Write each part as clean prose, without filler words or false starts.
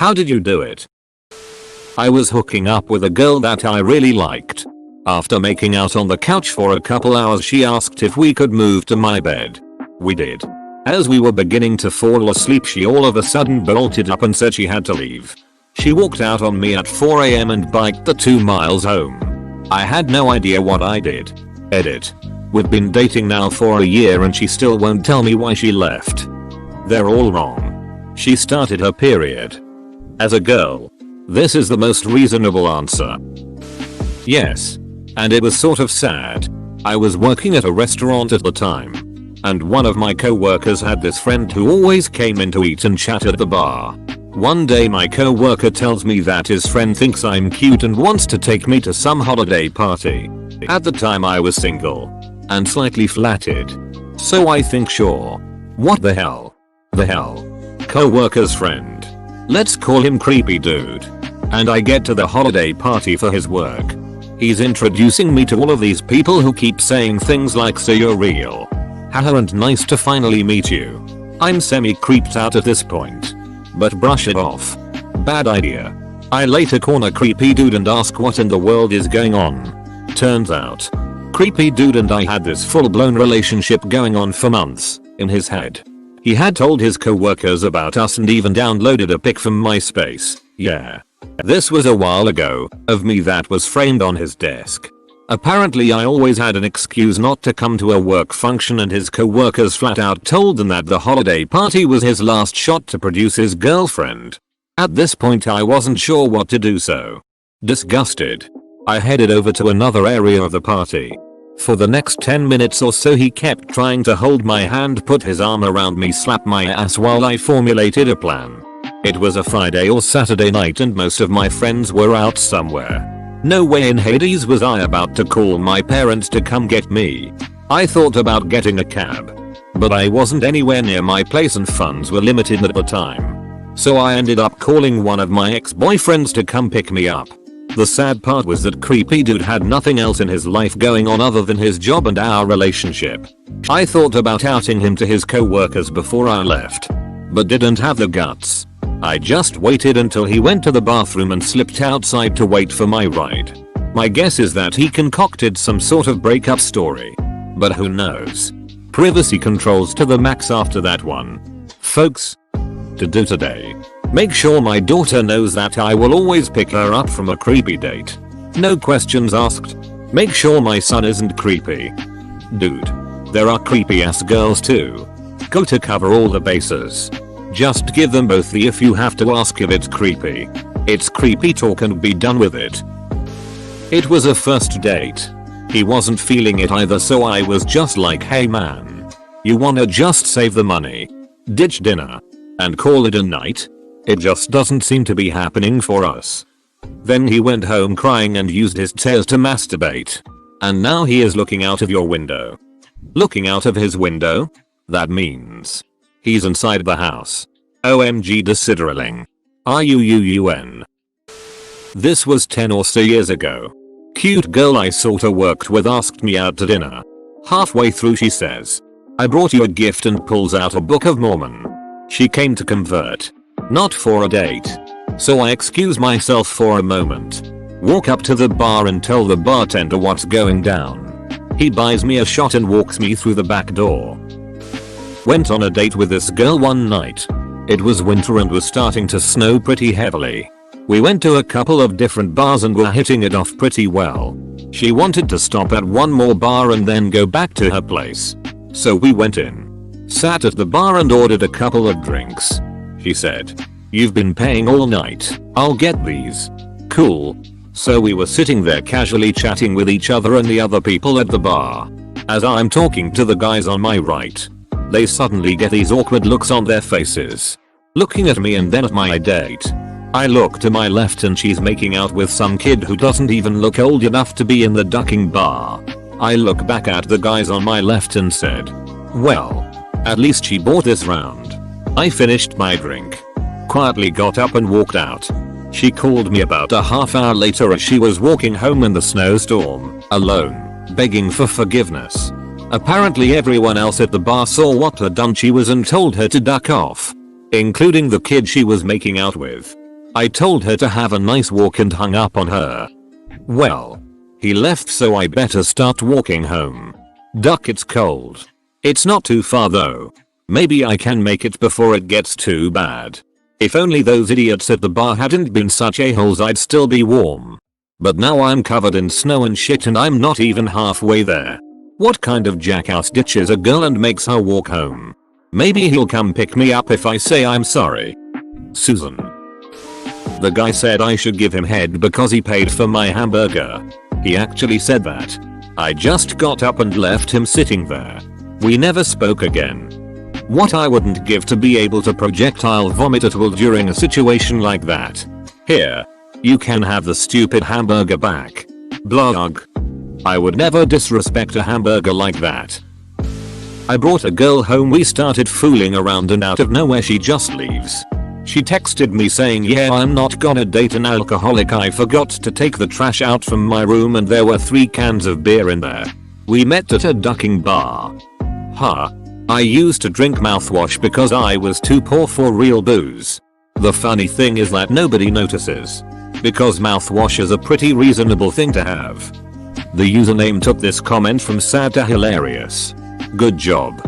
How did you do it? I was hooking up with a girl that I really liked. After making out on the couch for a couple hours, she asked if we could move to my bed. We did. As we were beginning to fall asleep, she all of a sudden bolted up and said she had to leave. She walked out on me at 4 AM and biked the 2 miles home. I had no idea what I did. Edit. We've been dating now for a year and she still won't tell me why she left. They're all wrong. She started her period. As a girl, this is the most reasonable answer. Yes. And it was sort of sad. I was working at a restaurant at the time. And one of my co-workers had this friend who always came in to eat and chat at the bar. One day my co-worker tells me that his friend thinks I'm cute and wants to take me to some holiday party. At the time I was single. And slightly flattered. So I think sure. What the hell? The hell? Co-worker's friend. Let's call him creepy dude. And I get to the holiday party for his work. He's introducing me to all of these people who keep saying things like, so you're real. Haha, and nice to finally meet you. I'm semi-creeped out at this point. But brush it off. Bad idea. I later corner creepy dude and ask what in the world is going on. Turns out, creepy dude and I had this full-blown relationship going on for months, in his head. He had told his co-workers about us and even downloaded a pic from MySpace. Yeah. This was a while ago, of me that was framed on his desk. Apparently I always had an excuse not to come to a work function and his co-workers flat out told them that the holiday party was his last shot to produce his girlfriend. At this point I wasn't sure what to do, so disgusted, I headed over to another area of the party. For the next 10 minutes or so he kept trying to hold my hand, put his arm around me, slap my ass while I formulated a plan. It was a Friday or Saturday night and most of my friends were out somewhere. No way in Hades was I about to call my parents to come get me. I thought about getting a cab. But I wasn't anywhere near my place and funds were limited at the time. So I ended up calling one of my ex-boyfriends to come pick me up. The sad part was that creepy dude had nothing else in his life going on other than his job and our relationship. I thought about outing him to his co-workers before I left. But didn't have the guts. I just waited until he went to the bathroom and slipped outside to wait for my ride. My guess is that he concocted some sort of breakup story. But who knows? Privacy controls to the max after that one. Folks, to do today. Make sure my daughter knows that I will always pick her up from a creepy date. No questions asked. Make sure my son isn't creepy. Dude. There are creepy ass girls too. Go to cover all the bases. Just give them both the if you have to ask if it's creepy. It's creepy talk and be done with it. It was a first date. He wasn't feeling it either, so I was just like, hey man. You wanna just save the money? Ditch dinner? And call it a night? It just doesn't seem to be happening for us. Then he went home crying and used his tears to masturbate. And now he is looking out of your window. Looking out of his window? That means he's inside the house. OMG desideraling. RUUUN. This was 10 or so years ago. Cute girl I sorta worked with asked me out to dinner. Halfway through she says, I brought you a gift, and pulls out a Book of Mormon. She came to convert. Not for a date. So I excuse myself for a moment. Walk up to the bar and tell the bartender what's going down. He buys me a shot and walks me through the back door. Went on a date with this girl one night. It was winter and was starting to snow pretty heavily. We went to a couple of different bars and were hitting it off pretty well. She wanted to stop at one more bar and then go back to her place. So we went in. Sat at the bar and ordered a couple of drinks. She said, you've been paying all night, I'll get these. Cool. So we were sitting there casually chatting with each other and the other people at the bar. As I'm talking to the guys on my right, they suddenly get these awkward looks on their faces. Looking at me and then at my date. I look to my left and she's making out with some kid who doesn't even look old enough to be in the ducking bar. I look back at the guys on my left and said, well, at least she bought this round. I finished my drink. Quietly got up and walked out. She called me about a half hour later as she was walking home in the snowstorm, alone, begging for forgiveness. Apparently everyone else at the bar saw what had done she was and told her to duck off. Including the kid she was making out with. I told her to have a nice walk and hung up on her. Well, he left, so I better start walking home. Duck, it's cold. It's not too far though. Maybe I can make it before it gets too bad. If only those idiots at the bar hadn't been such a-holes, I'd still be warm. But now I'm covered in snow and shit and I'm not even halfway there. What kind of jackass ditches a girl and makes her walk home? Maybe he'll come pick me up if I say I'm sorry. Susan. The guy said I should give him head because he paid for my hamburger. He actually said that. I just got up and left him sitting there. We never spoke again. What I wouldn't give to be able to projectile vomit at will during a situation like that. Here. You can have the stupid hamburger back. Blog. I would never disrespect a hamburger like that. I brought a girl home, we started fooling around and out of nowhere she just leaves. She texted me saying, yeah, I'm not gonna date an alcoholic, I forgot to take the trash out from my room and there were 3 cans of beer in there. We met at a ducking bar. Huh. I used to drink mouthwash because I was too poor for real booze. The funny thing is that nobody notices. Because mouthwash is a pretty reasonable thing to have. The username took this comment from sad to hilarious. Good job.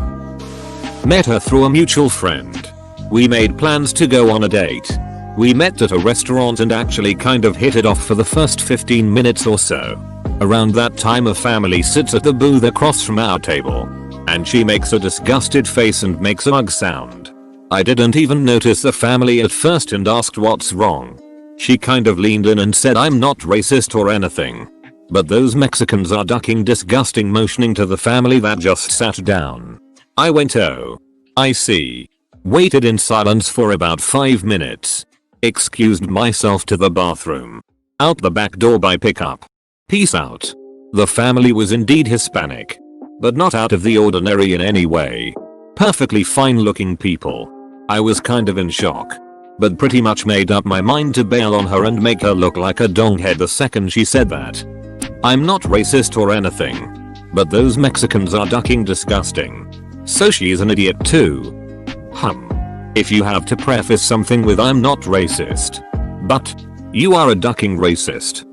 Met her through a mutual friend. We made plans to go on a date. We met at a restaurant and actually kind of hit it off for the first 15 minutes or so. Around that time a family sits at the booth across from our table. And she makes a disgusted face and makes a ugh sound. I didn't even notice the family at first and asked what's wrong. She kind of leaned in and said I'm not racist or anything. But those Mexicans are ducking disgusting, motioning to the family that just sat down. I went, oh. I see. Waited in silence for about 5 minutes. Excused myself to the bathroom. Out the back door by pickup. Peace out. The family was indeed Hispanic. But not out of the ordinary in any way. Perfectly fine looking people. I was kind of in shock. But pretty much made up my mind to bail on her and make her look like a donghead the second she said that. I'm not racist or anything. But those Mexicans are ducking disgusting. So she's an idiot too. If you have to preface something with I'm not racist. But you are a ducking racist.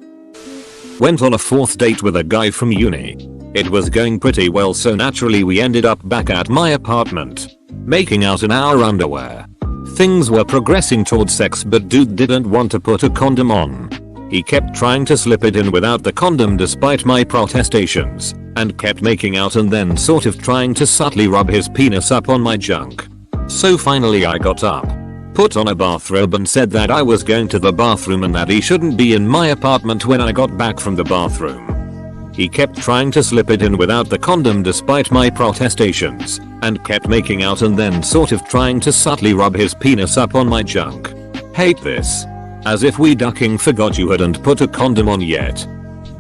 Went on a 4th date with a guy from uni. It was going pretty well, so naturally we ended up back at my apartment. Making out in our underwear. Things were progressing towards sex, but dude didn't want to put a condom on. He kept trying to slip it in without the condom despite my protestations, and kept making out and then sort of trying to subtly rub his penis up on my junk. So finally I got up, put on a bathrobe and said that I was going to the bathroom and that he shouldn't be in my apartment when I got back from the bathroom. He kept trying to slip it in without the condom despite my protestations, and kept making out and then sort of trying to subtly rub his penis up on my junk. Hate this. As if we ducking forgot you hadn't put a condom on yet.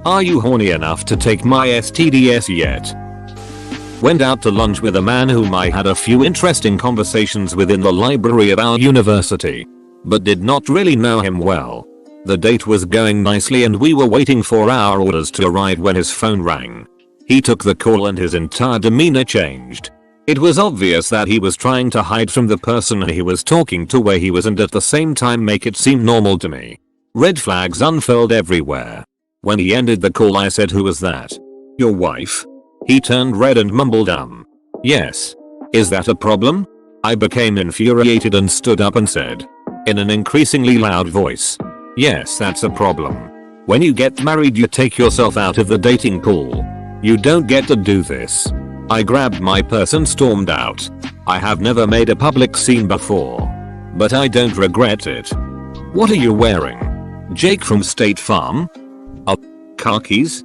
Are you horny enough to take my STDs yet? Went out to lunch with a man whom I had a few interesting conversations with in the library of our university. But did not really know him well. The date was going nicely and we were waiting for our orders to arrive when his phone rang. He took the call and his entire demeanor changed. It was obvious that he was trying to hide from the person he was talking to where he was and at the same time make it seem normal to me. Red flags unfurled everywhere. When he ended the call I said, who was that? Your wife? He turned red and mumbled yes. Is that a problem? I became infuriated and stood up and said, in an increasingly loud voice, yes, that's a problem. When you get married you take yourself out of the dating pool. You don't get to do this. I grabbed my purse and stormed out. I have never made a public scene before. But I don't regret it. What are you wearing? Jake from State Farm? Khakis?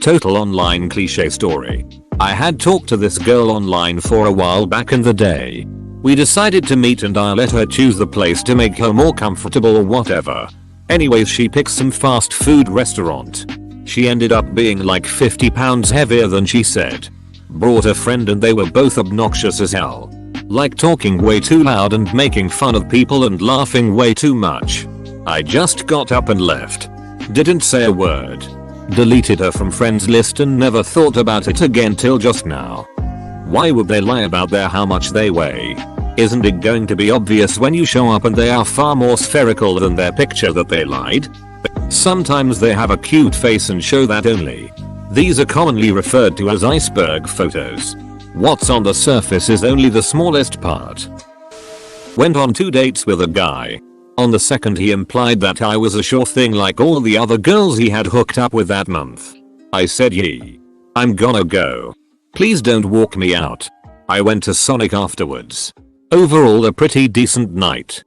Total online cliche story. I had talked to this girl online for a while back in the day. We decided to meet and I let her choose the place to make her more comfortable or whatever. Anyways, she picked some fast food restaurant. She ended up being like 50 pounds heavier than she said. Brought a friend and they were both obnoxious as hell. Like talking way too loud and making fun of people and laughing way too much. I just got up and left. Didn't say a word. Deleted her from friends list and never thought about it again till just now. Why would they lie about how much they weigh? Isn't it going to be obvious when you show up and they are far more spherical than their picture that they lied? Sometimes they have a cute face and show that only. These are commonly referred to as iceberg photos. What's on the surface is only the smallest part. Went on 2 dates with a guy. On the second he implied that I was a sure thing like all the other girls he had hooked up with that month. I said yee. I'm gonna go. Please don't walk me out. I went to Sonic afterwards. Overall a pretty decent night.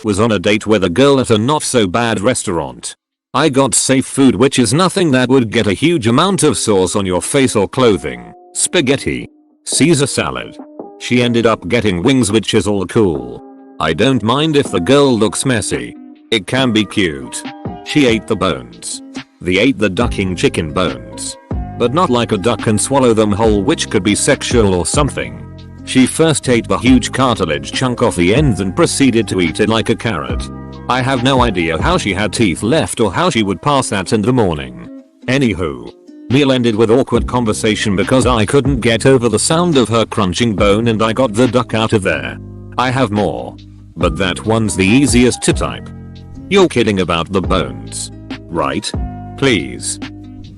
Was on a date with a girl at a not so bad restaurant. I got safe food, which is nothing that would get a huge amount of sauce on your face or clothing. Spaghetti. Caesar salad. She ended up getting wings, which is all cool. I don't mind if the girl looks messy. It can be cute. She ate the bones. They ate the ducking chicken bones. But not like a duck and swallow them whole, which could be sexual or something. She first ate the huge cartilage chunk off the ends and proceeded to eat it like a carrot. I have no idea how she had teeth left or how she would pass that in the morning. Anywho. Meal ended with awkward conversation because I couldn't get over the sound of her crunching bone and I got the duck out of there. I have more. But that one's the easiest to type. You're kidding about the bones. Right? Please.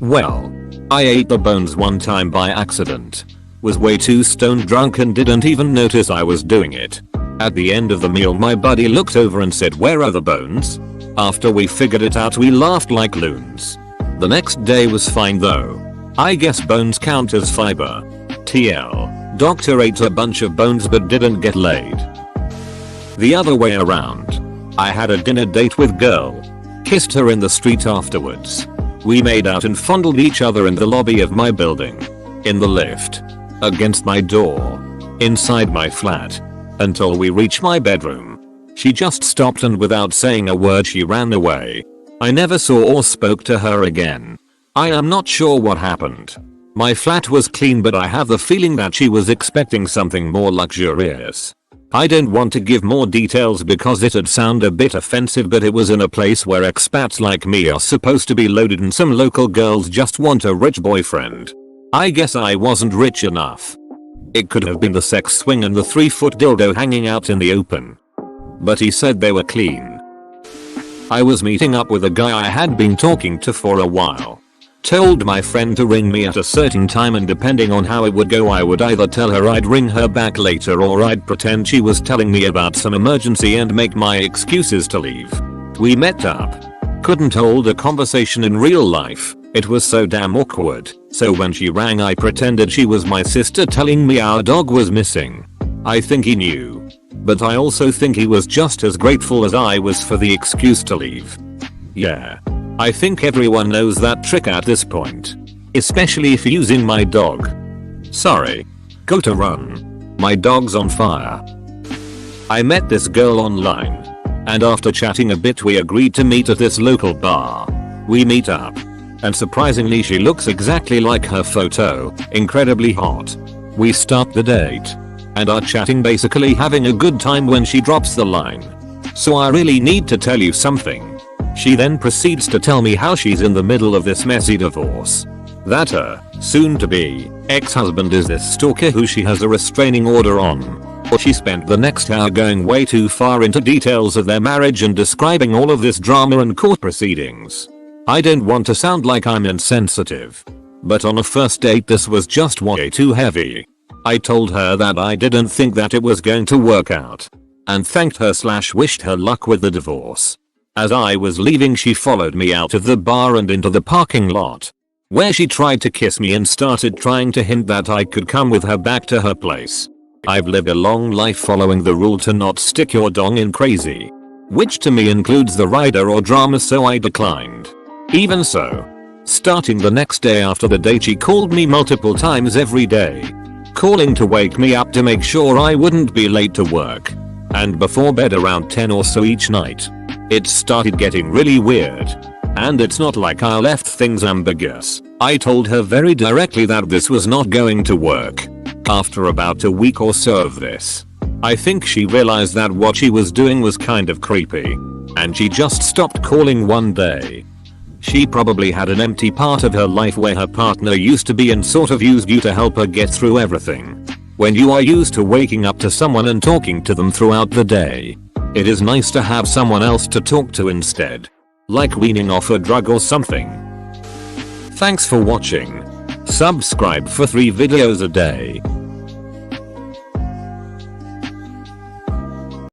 Well. I ate the bones one time by accident. Was way too stone drunk and didn't even notice I was doing it. At the end of the meal my buddy looked over and said, "Where are the bones?" After we figured it out we laughed like loons. The next day was fine though. I guess bones count as fiber. TL. Doctor ate a bunch of bones but didn't get laid. The other way around. I had a dinner date with girl. Kissed her in the street afterwards. We made out and fondled each other in the lobby of my building. In the lift. Against my door. Inside my flat. Until we reached my bedroom. She just stopped and without saying a word she ran away. I never saw or spoke to her again. I am not sure what happened. My flat was clean but I have the feeling that she was expecting something more luxurious. I don't want to give more details because it'd sound a bit offensive, but it was in a place where expats like me are supposed to be loaded and some local girls just want a rich boyfriend. I guess I wasn't rich enough. It could have been the sex swing and the 3-foot dildo hanging out in the open. But he said they were clean. I was meeting up with a guy I had been talking to for a while. Told my friend to ring me at a certain time and depending on how it would go I would either tell her I'd ring her back later or I'd pretend she was telling me about some emergency and make my excuses to leave. We met up. Couldn't hold a conversation in real life. It was so damn awkward. So when she rang I pretended she was my sister telling me our dog was missing. I think he knew. But I also think he was just as grateful as I was for the excuse to leave. Yeah. I think everyone knows that trick at this point. Especially if using my dog. Sorry. Go to run. My dog's on fire. I met this girl online. And after chatting a bit we agreed to meet at this local bar. We meet up. And surprisingly she looks exactly like her photo, incredibly hot. We start the date. And are chatting, basically having a good time, when she drops the line. "So I really need to tell you something." She then proceeds to tell me how she's in the middle of this messy divorce. That her soon-to-be ex-husband is this stalker who she has a restraining order on. She spent the next hour going way too far into details of their marriage and describing all of this drama and court proceedings. I don't want to sound like I'm insensitive. But on a first date this was just way too heavy. I told her that I didn't think that it was going to work out. And thanked her / wished her luck with the divorce. As I was leaving she followed me out of the bar and into the parking lot. Where she tried to kiss me and started trying to hint that I could come with her back to her place. I've lived a long life following the rule to not stick your dong in crazy. Which to me includes the rider or drama, so I declined. Even so. Starting the next day after the date she called me multiple times every day. Calling to wake me up to make sure I wouldn't be late to work. And before bed around 10 or so each night. It started getting really weird. And it's not like I left things ambiguous. I told her very directly that this was not going to work. After about a week or so of this, I think she realized that what she was doing was kind of creepy. And she just stopped calling one day. She probably had an empty part of her life where her partner used to be and sort of used you to help her get through everything. When you are used to waking up to someone and talking to them throughout the day, it is nice to have someone else to talk to instead. Like weaning off a drug or something. Thanks for watching. Subscribe for 3 videos a day.